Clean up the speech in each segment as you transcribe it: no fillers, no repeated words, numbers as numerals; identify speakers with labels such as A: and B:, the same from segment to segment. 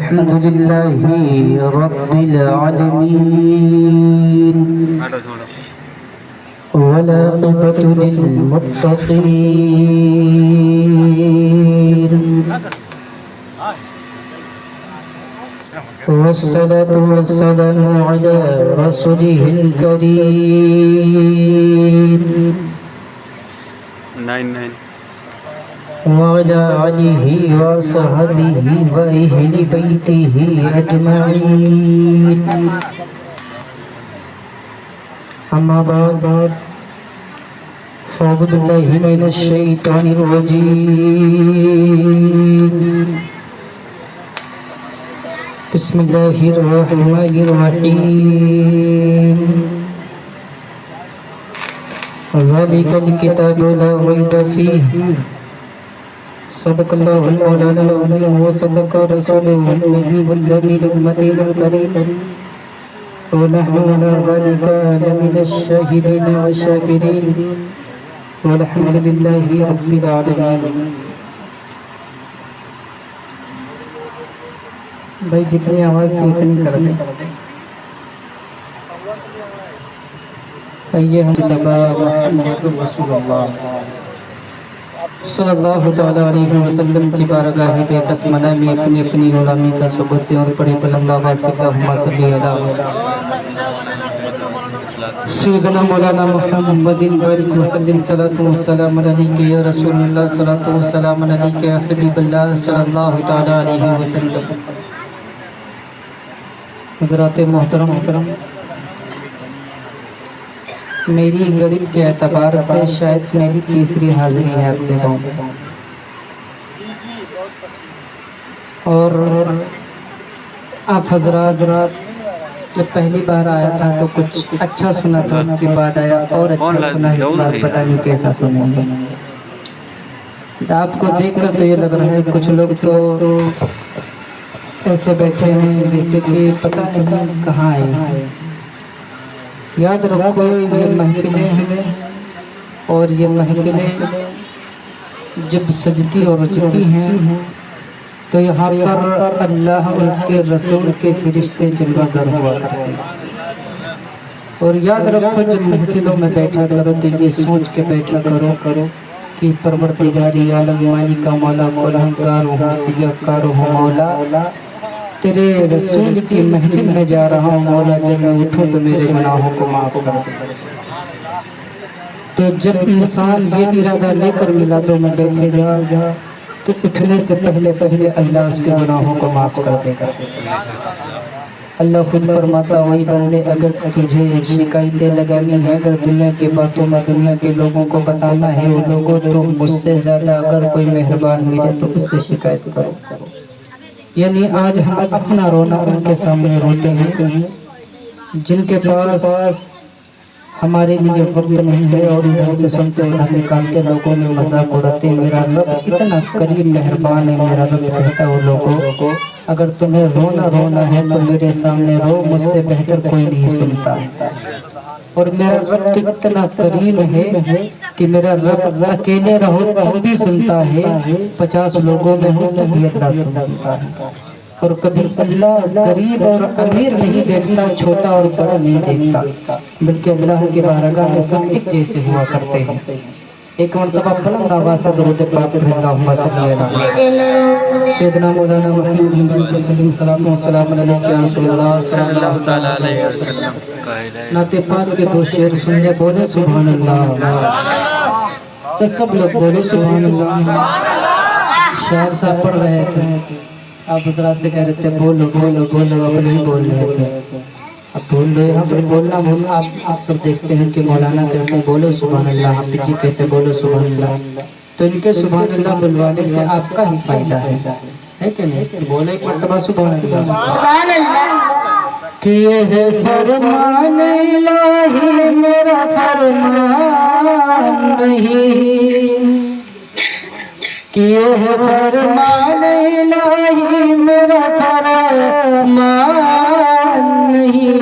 A: الحمد لله رب العالمين والعاقبة للمتقين والصلاة والسلام على رسوله الكريم وعلى آله وصحبه وأهل بيته أجمعين أما بعد فأعوذ بالله من الشيطان الرجيم بسم الله الرحمن الرحيم ذلك الكتاب لا ريب فيه صدق الله المولانا العظيم وصدق رسوله النبي الأمين المتين الكريم ونحن على ذلك لمن الشاهدين والشاكرين والحمد لله رب العالمين. بھائی جتنی آواز تھی اتنی کرتے آئیے ہم تبا محمد رسول اللہ صلی اللہ تعالیٰ علیہ وسلم کی بارگاہ بے قس منع میں اپنی اپنی غلامی کا ثبوت دیں اور بڑے بلند آواز سے اللہم صلی علی سیدنا مولانا محمد بارک وسلم صلاۃ والسلام علیک یا رسول اللہ صلاۃ والسلام علیک یا حبیب اللہ صلی اللہ تعالیٰ علیہ وسلم. حضرات محترم، میری غریب کے اعتبار سے شاید میری تیسری حاضری ہے آپ کے گاؤں، اور آپ حضرات جب پہلی بار آیا تھا تو کچھ اچھا سنا تھا، اس کے بعد آیا اور اچھا سنا، اس بار پتہ نہیں کیسا سنیں گے. آپ کو دیکھ کر تو یہ لگ رہا ہے کچھ لوگ تو ایسے بیٹھے ہیں جیسے کہ پتہ نہیں کہاں آئے. یاد رکھو یہ محفلیں ہیں، اور یہ محفلیں جب سجتی اور رچتی ہیں تو یہاں پر اللہ اور اس کے رسول کے فرشتے جلوہ گر ہوا کرتے ہیں. اور یاد رکھو جب محفلوں میں بیٹھا کرو تو یہ سوچ کے بیٹھا کرو کہ پروردگاری عالم مالک کا مولا قلہنگار ہوں سیاکار ہوں مولا، تیرے رسول کی محفل میں جا رہا ہوں مولا، جب میں اٹھوں تو میرے گناہوں کو معاف کر دے. تو جب انسان یہ ارادہ لے کر میلادوں میں بیٹھے گا تو اٹھنے سے پہلے اللہ اس کے گناہوں کو معاف کر دے گا. اللہ خود فرماتا وہی بندے اگر تجھے شکایتیں لگانی ہے، اگر دنیا کی باتوں میں دنیا کے لوگوں کو بتانا ہے وہ لوگوں، تو مجھ سے زیادہ اگر کوئی مہربان ملے تو اس سے شکایت کرو. یعنی آج ہم اپنا رونا ان کے سامنے روتے ہیں جن کے پاس ہمارے لیے وقت نہیں ہے، اور ادھر سے سنتے ادھر نکالتے لوگوں میں مذاق اڑاتے. میرا رب اتنا قریب مہربان ہے، میرا رب کہتا ہے وہ لوگوں اگر تمہیں رونا ہے تو میرے سامنے رو، مجھ سے بہتر کوئی نہیں سنتا. اور میرا رب تو اتنا قریب ہے کہ میرا رب اکیلے رہو تب بھی سنتا ہے، 50 لوگوں میں ہو تب بھی اللہ سنتا ہے. اور کبھی اللہ غریب اور امیر نہیں دیکھتا، چھوٹا اور بڑا نہیں دیکھتا، بلکہ اللہ کی بارگاہ میں سب ایک جیسے ہوا کرتے ہیں. ایک مرتبہ بلند آواز سے درود پاک پڑھ اللہم صلی علی سیدنا مولانا محمد وسلم صلاۃ والسلام علیک یا رسول اللہ صلی اللہ تعالیٰ علیہ وسلم. نعت پاک کے 2 شعر سننے، بولے سبحان اللہ. سب لوگ بولے سبحان اللہ. شاعر صاحب پڑھ رہے تھے، آپ حضرات سے کہہ رہے تھے بولو بولو بولو، اب نہیں بول رہے تھے. اب بول رہے ہیں پھر بولنا آپ اکثر دیکھتے ہیں کہ مولانا کہتے ہیں بولو سبحان اللہ، حافظ جی کہتے ہیں بولو سبحان اللہ. تو ان کے سبحان اللہ بلوانے سے آپ کا ہی فائدہ ہے کہ نہیں؟ بولے ایک مرتبہ سبحان اللہ. سبحان اللہ. کہ یہ فرمان الہی میرا فرمان نہیں، کہ یہ فرمان الہی میرا فرمان نہیں،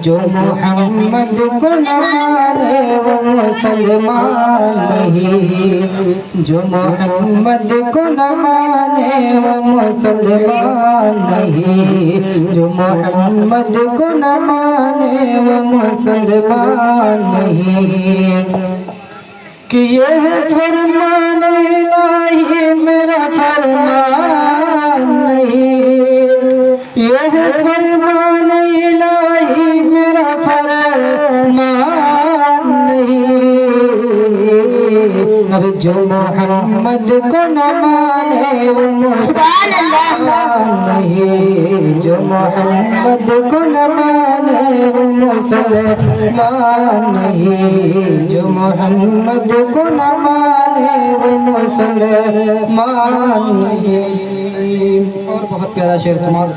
A: جو محمد کو نہ مانے وہ مسلمان نہیں، جو محمد کو نہ مانے وہ مسلمان نہیں، جو محمد کو نہ مانے وہ مسلمان نہیں۔ کہ یہ فرمان الہی میرا فرمان نہیں، یہ فرمان الہی میرا فرمان نہیں، اور جو محمد کو نہ مانے وہ مسلمان نہیں، جو محمد کو نہ مانے وہ مسلمان نہیں، جو محمد کو نہ مانے وہ مسلمان نہیں۔ اور بہت پیارا شعر سماعت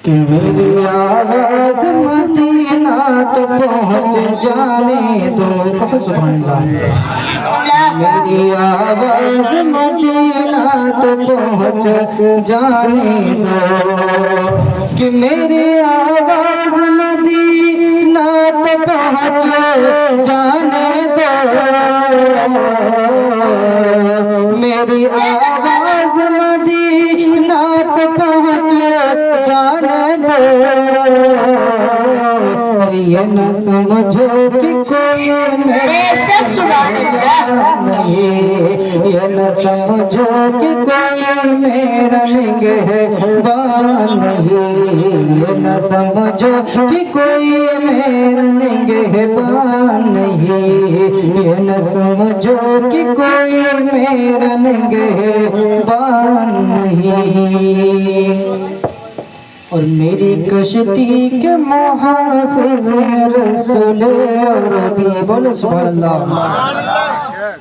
A: کہ میری آواز مدینہ تو پہنچ جانے دو، سبحان اللہ، میری آواز مدینہ تو پہنچ جانے دو، کہ میری آواز مدینہ تو پہنچ جانے دو، میری آواز مدینہ تو پہنچ جانے دو، یہ نہ سمجھو کہ کوئی میرا نہیں، یہ نہ سمجھو کہ کوئی میرا نگہبان نہیں، یہ نہ سمجھو کہ کوئی میرا نگہبان نہیں، یہ نہ سمجھو کہ کوئی میرا نگہبان نہیں۔ اور میری کشتی کے محافظ ہیں رسول عربی، بولو سبحان اللہ،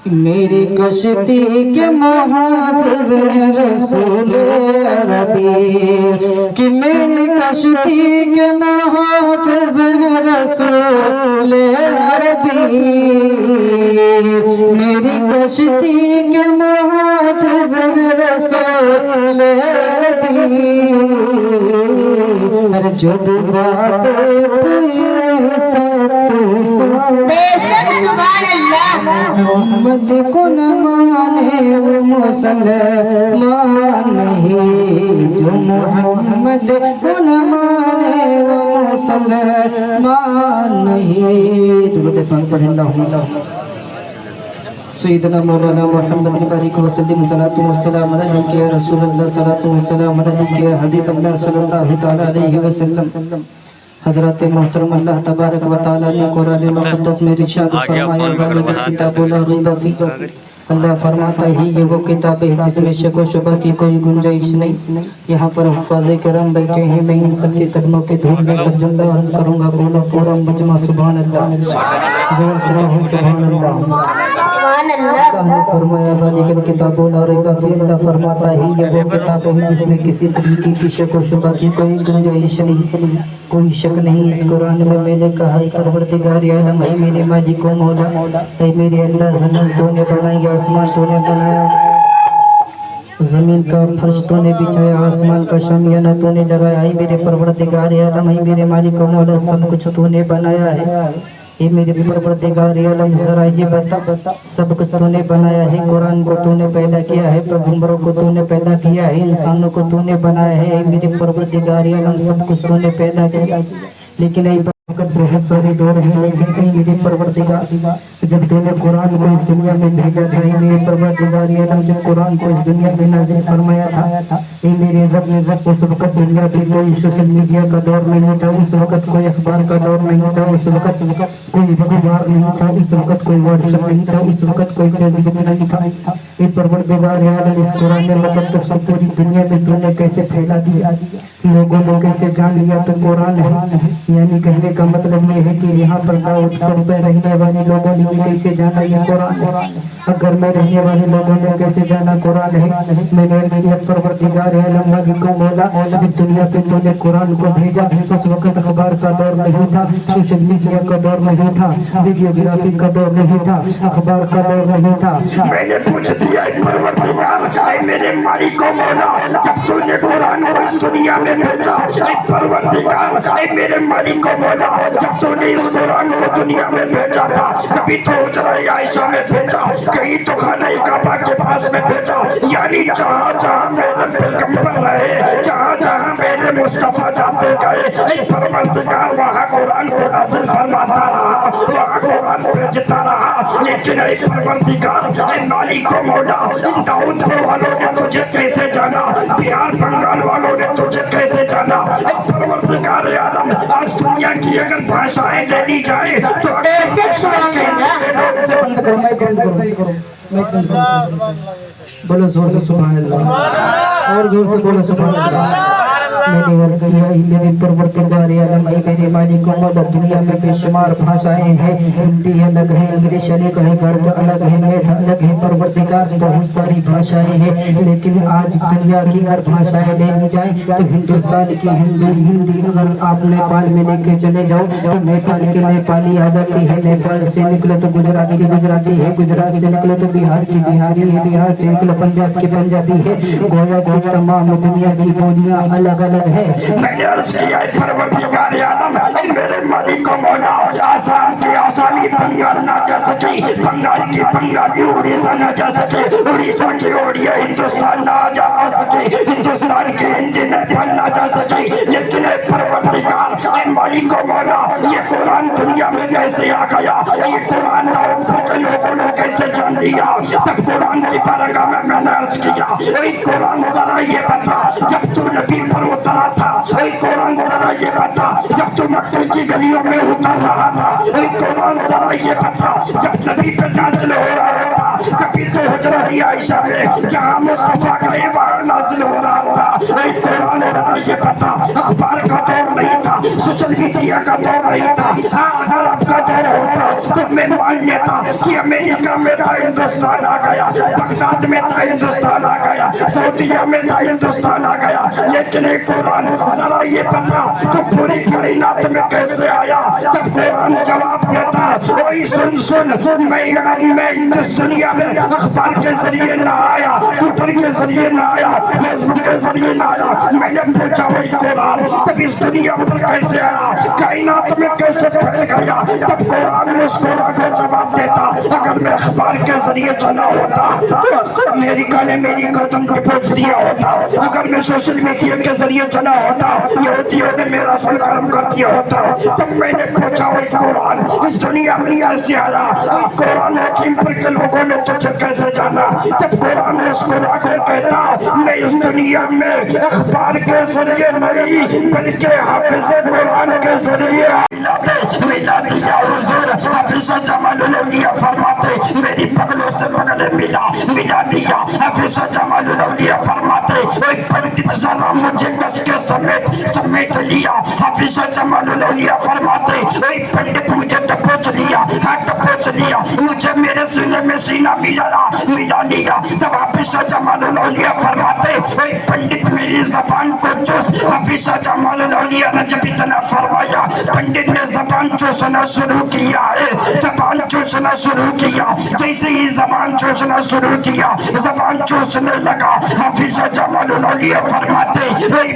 A: میری کشتی کے محافظ ہیں رسول عربی، کہ میری کشتی کے محافظ ہیں رسول عربی، میری کشتی کے محافظ ہیں رسول عربی، جو بات کوئی ایسا طوفان، محمد کو نہ مانے وہ مسلمان نہیں، جو محمد کو نہ مانے وہ مسلمان نہیں۔ درود پاک پڑھیں، اللہم سیدنا مولانا محمد بارک وسلم، صلاۃ و سلام علیک یا رسول اللہ، صلاۃ و سلام علیک یا حبیب اللہ صلی اللہ تعالی علیہ وسلم۔ حضرات محترم، اللہ تبارک و تعالی نے قرآن مقدس میں ارشاد فرمایا، ذالک الکتاب لا ریب فیہ، اللہ فرماتا ہے یہ وہ کتاب ہے جس میں شک و شبہ کی کوئی گنجائش نہیں۔ یہاں پر حفاظ کرام بیٹھے ہیں، میں ان سب کے قدموں کے دھول میں کر جملہ عرض کروں گا، بولو پورا مجمع سبحان اللہ، زور سے رہو سبحان اللہ۔ اللہ نے فرمایا ذالک الکتاب لا ریب فیہ، اللہ فرماتا ہے یہ وہ کتاب ہے جس میں کسی طریقے کی شک و شبہ کی کوئی گنجائش نہیں، کوئی شک نہیں۔ اس قرآن میں نے کہا ہے پروردگار عالم، اے میرے مالک و مولا، اے میرے اللہ، زمین تو نے بنائی، آسمان تو نے بنایا، زمین کا فرش تو نے بچھایا، آسمان کا شامیانہ تو نے لگایا، اے میرے پروردگار عالم، اے میرے مالک و مولا، سب کچھ تو نے بنایا ہے۔ اے میرے پروردگار عالم، ذرا یہ بتا، سب کچھ تو نے بنایا ہے، قرآن کو تو نے پیدا کیا ہے، پیغمبروں کو تو نے پیدا کیا ہے، انسانوں کو تو نے بنایا ہے، اے میرے پروردگار عالم، سب کچھ تو نے پیدا کیا، لیکن ای وقت بہت سارے دور ہیں، لیکن اے میرے پروردگار، جب تو نے قرآن کو اس دنیا میں بھیجا تھا، اے میرے پروردگار عالم، جب قرآن کو اس دنیا میں نازل فرمایا تھا، اے میرے رب، اس وقت دنیا پہ کوئی سوشل میڈیا کا دور نہیں تھا، اس وقت کوئی اخبار کا دور نہیں تھا، اس وقت کوئی اخبار نہیں تھا، اس وقت کوئی واٹس ایپ نہیں تھا، اس وقت کوئی فیس بک نہیں تھا۔ اے پروردگار عالم، اس قرآن مقدس کو پوری دنیا میں تو نے کیسے پھیلا دیا، لوگوں نے کیسے جان لیا تو قرآن ہے، یعنی کہنے کا मतलब ये है कि यहाँ पर दाऊद पर रहने वाले लोगों ने कैसे जाना ये कुरान है, घर में रहने वाले लोगों ने कैसे जाना कुरान है। मैंने अर्ज़ किया परवरदिगार आलम मालिक को मौला, जब दुनिया पे तूने कुरान को भेजा उस वक्त अखबार का दौर नहीं था, सोशल मीडिया का दौर नहीं था, वीडियोग्राफी का दौर नहीं था, अखबार का दौर नहीं था।
B: मैंने पूछ दिया परवरदिगार मेरे मालिक को मौला, जब तूने कुरान को इस दुनिया में भेजा परवरदिगार मेरे मालिक को मौला, जब तूने इस कुरान को दुनिया में भेजा था, कभी तो हुजरा आयशा में भेजा, कहीं तो खाना काबा के पास में भेजा, यानी जहाँ जहाँ मेरे पैगंबर रहे, जहाँ जहाँ मेरे मुस्तफा जाते गए परवरदिगार वहाँ कुरान को नाज़िल फरमाता रहा, वहाँ कुरान भेजता रहा। लेकिन परवरदिगार मालिक को मौला, दाऊदपुर वालों ने तुझे कैसे जाना, बिहार बंगाल वालों ने तुझे कैसे जाना परवरदिगार आलम। आज दुनिया की अगर भाषाएं ले ली जाए तो
A: बंद करो, माइक बंद करो, माइक बंद करो, बोलो जोर से सुभान अल्लाह, और जोर से बोलो सुभान अल्लाह। मैंने अर्ज़ किया मेरे परवरदिगार आलम मेरे मालिक को मौला, दुनिया में बेशुमार भाषाएं हैं, हिंदी अलग है, इंग्लिश अलग है, गर्द अलग है, मैथ अलग है, परवरदिगार बहुत सारी भाषाएं हैं। लेकिन आज दुनिया की अगर भाषाएं ले ली जाए तो हिंदुस्तान की हिंदी अगर आप नेपाल में लेके चले जाओ तो नेपाल की नेपाली आ जाती है, नेपाल से निकलो तो गुजरात की गुजराती है, गुजरात से निकलो तो बिहार की बिहारी है, बिहार से निकलो पंजाब की पंजाबी है। गोया की तमाम दुनिया की बोलियां अलग अलग है।
B: मैंने अर्ज़ किया परवरदिगार आलम मेरे मालिक को मौला, आसाम की आसामी बंगाल ना जा सकी, बंगाल की बंगाली उड़ीसा ना जा सके, उड़ीसा की उड़िया हिंदुस्तान ना जा सके, हिंदुस्तान की हिंदी नेपाल ना जा सके। लेकिन परवरदिगार मालिक को मौला, ये कुरान दुनिया में कैसे आ गया, ये कुरान दाऊदपुर के लोगों ने कैसे जान लिया। तब कुरान की बारगाह में मैंने अर्ज़ किया कुरान जरा ये बता, जब तू नबी पर उतरा था कुरान जरा ये बता, जब तू मक्के की गलियों में उतर रहा था कुरान जरा ये बता, जब नबी पे नाज़िल हो रहा था, कभी तो हुजरा आयशा में जहाँ मुस्तफा गए वहाँ नाज़िल हो रहा था कुरान जरा ये बता। अखबार का दौर नहीं था, सोशल मीडिया का दौर नहीं था। हाँ, अगर आपका दौर होता तो मैं मान लेता कि अमेरिका में था हिंदुस्तान आ गया, बगदाद में था हिंदुस्तान आ गया, सऊदीया में था हिंदुस्तान आ गया। लेकिन कुरान जरा ये बता तो पूरी कायनात में कैसे आया। तब कुरान जवाब देता वही सुन सुन, मैं इस दुनिया में अखबार के जरिए ना आया, ट्विटर के जरिए ना आया, फेसबुक के जरिए ना आया। मैंने पूछा वही कुरान तब इस दुनिया पर कैसे आया, कायनात में कैसे फैल गया। तब कुरान मुस्कुरा के जवाब देता अगर मैं अखबार के जरिए चला होता तो अमेरिका ने मेरी गर्दन पे पोंछ दिया होता, अगर मैं सोशल मीडिया के जरिए चला होता यहूदियों ने मेरा सर गर्म कर दिया होता। तब मैंने पूछा वही कुरान इस दुनिया में कैसे आया, कुरान लखीमपुर के लोगों ने तुझे कैसे जाना। तब कुरान मुस्कुरा कर कहता मैं इस दुनिया में अखबार के जरिए नहीं बल्कि हाफिज कुरान के जरिए मिला दिया। हुजूर हाफिज जमालुल औलिया फरमाते मेरी पगलों से पगले मिला दिया। हाफिज जमालुल औलिया फरमाते एक पंडित जरा मुझे कस के समेट लिया। हाफिज जमालुल औलिया फरमाते एक पंडित मुझे दबोच लिया, हाथ दबोच लिया, मुझे मेरे सीने में सीना मिला लिया। तब हाफिज जमालुल औलिया फरमाते एक पंडित मेरी ज़बान को चूस। हाफिज जमालुल औलिया ने जब इतना फरमाया पंडित ने ज़बान चूसना शुरू किया है, ज़बान चूसना शुरू किया। जैसे ही ज़बान चूसना शुरू किया ज़बान चूसने लगा। हाफिज जमालुल औलिया फरमाते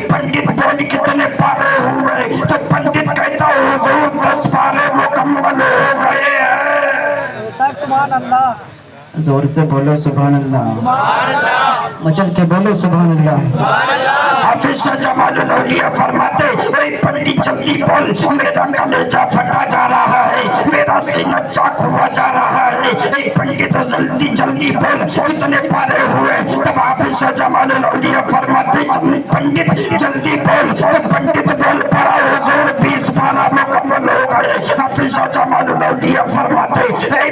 B: पंडित बोल कितने पारे हुए, तो पंडित कहता हुजूर 10 पारे मुकम्मल हो गए हैं।
C: सुभान अल्लाह,
A: जोर से बोलो सुभान अल्लाह, मचल के बोलो सुभान अल्लाह।
B: हाफिज जमालुल औलिया फरमाते पंडित जल्दी बोल, मेरा कलेजा फटा जा रहा है, मेरा सीना चाक हुआ जा रहा है। पंडित जल्दी बोल कितने पारे हुए। तब हाफिज जमालुल औलिया फरमाते पंडित जल्दी बोल, तो पंडित बोल पड़ा हुजूर 20 पारा मुकम्मल हो गए। हाफिज जमालुल औलिया फरमाते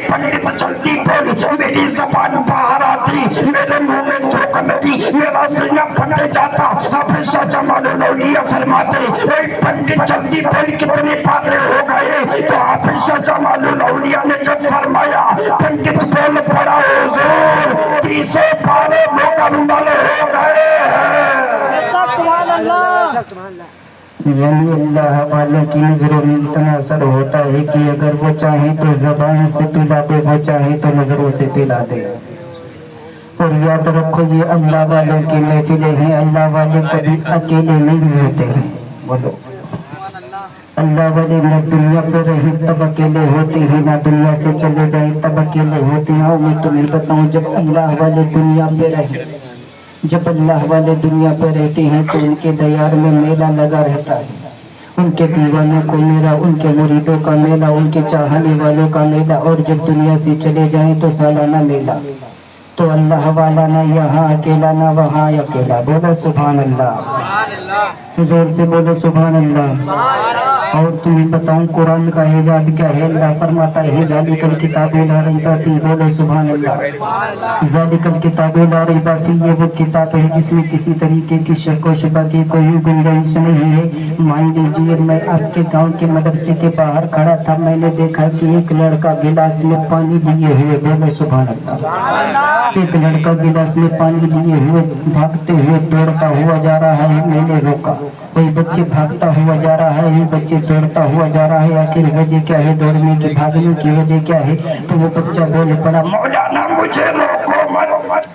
B: पंडित जल्दी बोल, मेरी ज़बान बाहर आती मेरे मुंह में थूकने गई, मेरा सीना फट जाता। हाफिज शाह जमालुल औलिया फरमाते एक पंडित जल्दी बोल कितने पारे हो गए, तो हाफिज शाह जमालुल औलिया ने जब फरमाया पंडित बोल पड़ा हुजूर 30 पारे मुकम्मल हो गए हैं।
C: सुभान अल्लाह।
A: यानी अल्लाह वालों की नजरों में इतना असर होता है कि अगर वो चाहे तो जबान से पिला दे, वो चाहे तो नजरों से पिला दे। और याद रखो ये अल्लाह वालों की महफिलें हैं, अल्लाह वाले कभी अकेले नहीं होते हैं। बोलो अल्लाह वाले न दुनिया पे रहे तब अकेले होते हैं, ना दुनिया से चले जाए तब अकेले होते हैं। और मैं तुम्हें बताऊं, जब अल्लाह वाले दुनिया पे रहे, जब अल्लाह वाले दुनिया पे रहते हैं तो उनके दयार में मेला लगा रहता है, उनके दीवानों को मेला, उनके मुरीदों का मेला, उनके चाहने वालों का मेला। और जब दुनिया से चले जाएं तो सालाना मेला। तो अल्लाह वाला ना यहाँ अकेला ना वहाँ अकेला। बोलो सुभान अल्लाह, जोर से बोलो सुभान अल्लाह। और तुम्हें बताऊं कुरान का एजाज क्या है, अल्लाह फरमाता है ज़ालिकल किताबु ला रैबा फीह। बोलो सुभान अल्लाह। ज़ालिकल किताबु ला रैबा फीह, ये वो किताब है जिसमें किसी तरीके की शक व शुबा की कोई गुंजाइश नहीं है। मान लीजिए मैं आपके गांव के मदरसे के बाहर खड़ा था, मैंने देखा कि एक लड़का गिलास में पानी लिए हुए, बोलो सुभान अल्लाह, एक लड़का गिलास में पानी लिए हुए भागते हुए दौड़ता हुआ जा रहा है। मैंने रोका, कोई बच्चे भागता हुआ जा रहा है, बच्चे दौड़ता हुआ जा रहा है। आखिर वजह क्या है दौड़ने की, भागने की वजह क्या है? तो वो बच्चा बोल पड़ा,
B: मौलाना मुझे रोको मत,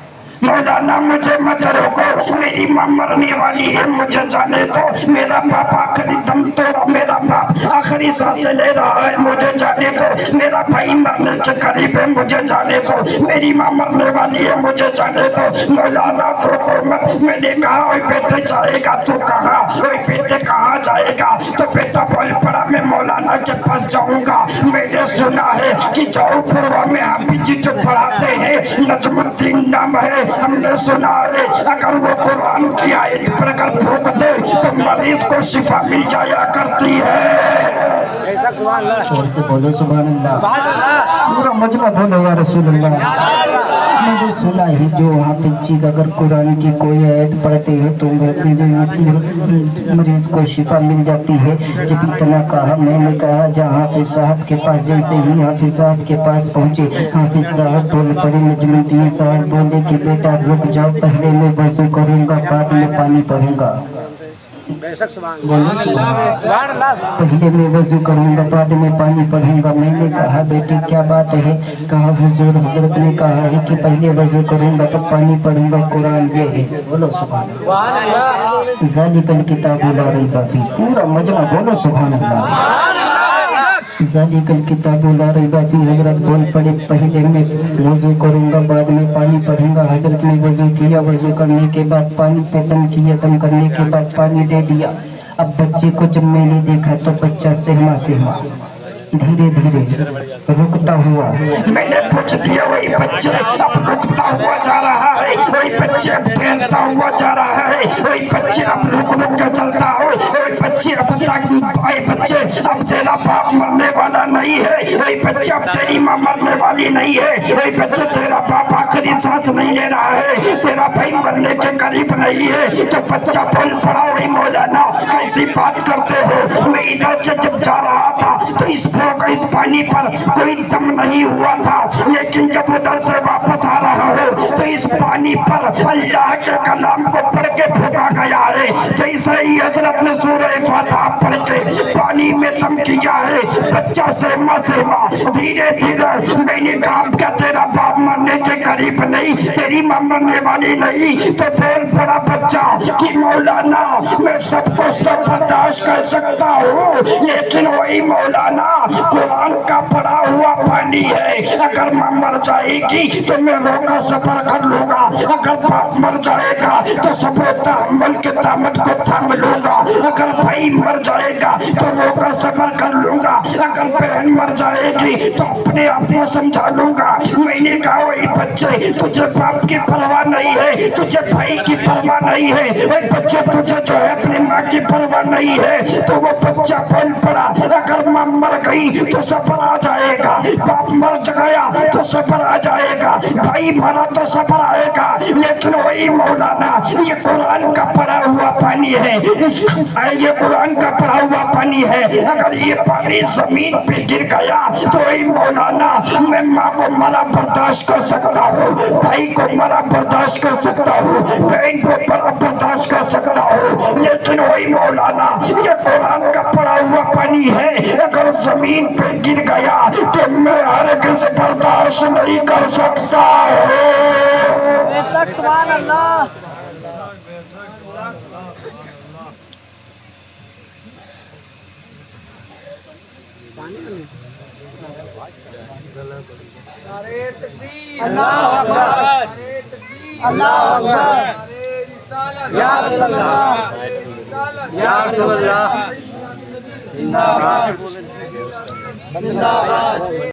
B: मौलाना मुझे मत रोको, मेरी माँ मरने वाली है, मुझे जाने दो। मेरा बाप आखिरी दम तोड़ा, मेरा बाप आखिरी सांसें ले रहा है, मुझे जाने दो। मेरा भाई मरने के करीब है, मुझे जाने दो। मेरी माँ मरने वाली है, मुझे जाने दो। मौलाना रोको मत। मैंने कहा ओए बेटे जाएगा तू कहाँ, ओए बेटे कहाँ जाएगा? तो बेटा बोल पड़ा मैं मौलाना के पास जाऊंगा। मैंने सुना है कि जौपुरवा में हाफिज जी जो पढ़ाते हैं नजमुद्दीन नाम है, हमने सुना है अगर वो कुरान की आयत पर अगर फूंक दे तो मरीज को शिफा मिल जाया करती है।
A: जोर से बोलो सुभान अल्लाह। पूरा मजमा बोलो या रसूल अल्लाह। मैंने सुना है जो हाफिज जी अगर कुरान की कोई आयत पढ़ते हैं तो मरीज को शिफा मिल जाती है। जब इतना कहा मैंने कहा जहाँ हाफिज साहब के पास, जैसे ही हाफिज साहब के पास पहुँचे, हाफिज साहब बोल पड़े, नजमुद्दीन साहब बोले कि बेटा रुक जाओ, पहले मैं वज़ू करूँगा बाद में पानी पढ़ूंगा। पहले मैं वज़ू करूँगा बाद में पानी पढ़ूंगा। मैंने कहा बेटे क्या बात है? कहा हुजूर हजरत ने कहा है कि पहले वज़ू करूँगा तब पानी पढ़ूंगा, कुरान ये है। बोलो सुभान अल्लाह। ज़ालिकल किताबु ला रैबा फीह, पूरा मजमा बोलो सुभान अल्लाह। ज़ालिकल किताबु ला रैबा फीह, हजरत बोल पड़े पहले मैं वज़ू करूँगा बाद में पानी पढ़ूंगा। हजरत ने वज़ू किया, वज़ू करने के बाद पानी पे दम किया, दम करने के बाद पानी दे दिया। अब बच्चे को जब मैंने देखा तो बच्चा सहमा सहमा धीरे धीरे रुकता हुआ,
B: मैंने पूछ दिया वही बच्चे अब रुकता हुआ जा रहा है, वही बच्चे अब तैरता हुआ जा रहा है, वही बच्चे अब रुक रुक कर चलता हो, वही बच्चे अब भाई बच्चे अब तेरा बाप मरने वाला नहीं है, वही बच्चे अब तेरी माँ मरने वाली नहीं है, वही बच्चे तेरा बाप आखिरी सांस नहीं ले रहा है, तेरा भाई मरने के करीब नहीं है। तो बच्चा बोल पड़ा वही मौलाना कैसी बात करते हो? मैं इधर से जब जा रहा था तो इस पानी पर कोई दम नहीं हुआ था, लेकिन जब उधर से वापस आ रहा हो तो इस पानी पर अल्लाह के कलाम को पढ़ के फूका गया है। जैसे ही हजरत ने सूरह फातिहा पढ़ के पानी में दम किया है, बच्चा सहमा सहमा धीरे धीरे। मैंने कहा क्या तेरा बाप मरने के करीब नहीं, तेरी माँ मरने वाली नहीं? तो बोल पड़ा बच्चा कि मौलाना मैं सबको सब बर्दाश्त कर सकता हूँ, लेकिन वही मौलाना कुरान का पढ़ा हुआ पानी है, अगर माँ मर जाएगी तो मैं रोका सफर कर लूंगा, अगर बाप मर जाएगा तो सब्र तहम्मुल के दामन को थाम लूंगा, अगर भाई मर जाएगा तो रोका सफर कर लूंगा, अगर बहन मर जाएगी तो अपने आप को समझा लूंगा। मैंने कहा वही बच्चे तुझे बाप की परवाह नहीं है, तुझे भाई की परवाह नहीं है, ओए बच्चे तुझे जो है अपनी माँ की परवाह नहीं है। तो वो बच्चा बोल पड़ा, अगर माँ मर गई तो सफर आ जाएगा, बाप मर गया तो सफर आ जाएगा, भाई मरा तो सफर आएगा। लेकिन वही मौलाना ये कुरान का पढ़ा हुआ पानी है, ये कुरान का पढ़ा हुआ पानी है, अगर ये पानी जमीन पे गिर गया तो वही मौलाना मैं माँ को मरा बर्दाश्त कर सकता हूँ, भाई को मरा बर्दाश्त कर सकता हूँ, बहन को मरा बर्दाश्त कर सकता हूँ। लेकिन वही मौलाना ये कुरान का पढ़ा हुआ पानी है, अगर जमीन पे गिर गया तो मैं हरगिज़ बर्दाश्त नहीं कर सकता हूँ।
C: सुभान अल्लाह। अल्लाह अकबर, अल्लाह अकबर, या रसूल अल्लाह, या रसूल अल्लाह, जिंदाबाद जिंदाबाद।